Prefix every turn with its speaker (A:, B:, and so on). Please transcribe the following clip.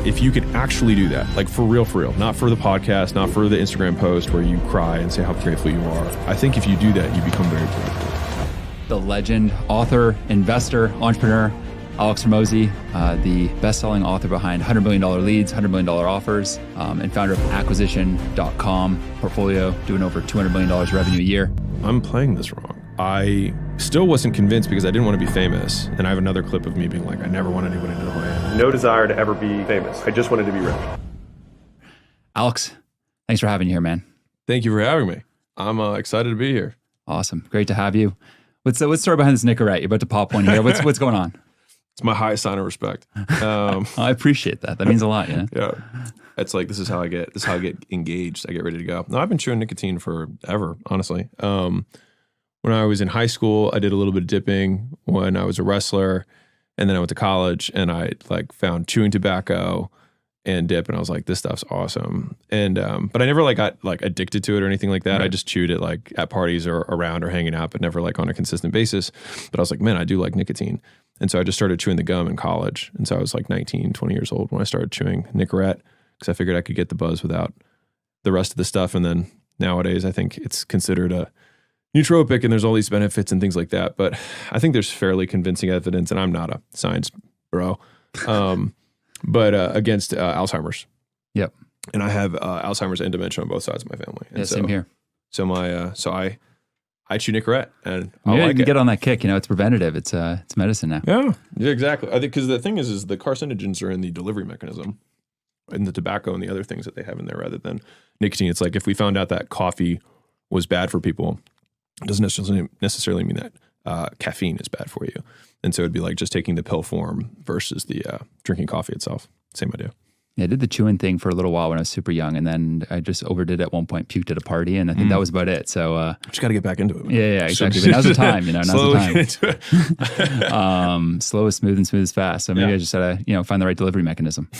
A: if you could actually do that, like for real, not for the podcast, not for the Instagram post where you cry and say how grateful you are. I think if you do that, you become very grateful.
B: The legend, author, investor, entrepreneur, Alex Hormozi, the best-selling author behind $100 million leads, $100 million offers, and founder of acquisition.com portfolio, doing over $200 million revenue a year.
A: I'm playing this wrong. I still wasn't convinced because I didn't want to be famous. And I have another clip of me being like, I never want anybody to know who I am. No desire to ever be famous. I just wanted to be rich.
B: Alex, thanks for having you here, man.
A: Thank you for having me. I'm excited to be here.
B: Awesome. Great to have you. What's the story behind this Nicorette? You're about to pop one here. What's going on?
A: It's my highest sign of respect.
B: I appreciate that. That means a lot, yeah.
A: Yeah. It's like, this is how I get engaged. I get ready to go. No, I've been chewing nicotine forever, honestly. When I was in high school, I did a little bit of dipping when I was a wrestler, and then I went to college and I like found chewing tobacco and dip, and I was like, this stuff's awesome. And but I never like got like addicted to it or anything like that. Right. I just chewed it like at parties or around or hanging out, but never like on a consistent basis. But I was like, man, I do like nicotine. And so I just started chewing the gum in college. And so I was like 19, 20 years old when I started chewing Nicorette because I figured I could get the buzz without the rest of the stuff. And then nowadays I think it's considered a nootropic and there's all these benefits and things like that. But I think there's fairly convincing evidence, and I'm not a science bro, but against Alzheimer's.
B: Yep.
A: And I have Alzheimer's and dementia on both sides of my family. And
B: yeah, same here.
A: So I chew Nicorette, and
B: you can get on that kick. You know, it's preventative. It's medicine now.
A: Yeah, exactly. I think because the thing is the carcinogens are in the delivery mechanism, in the tobacco and the other things that they have in there rather than nicotine. It's like if we found out that coffee was bad for people, it doesn't necessarily mean that caffeine is bad for you. And so it'd be like just taking the pill form versus the drinking coffee itself. Same idea.
B: Yeah, I did the chewing thing for a little while when I was super young, and then I just overdid it at one point, puked at a party, and I think that was about it. So
A: just got to get back into it. Man.
B: Yeah, exactly. But now's the time, now's the time.
A: Into it.
B: Slow is smooth and smooth is fast. So maybe I just had to, find the right delivery mechanism.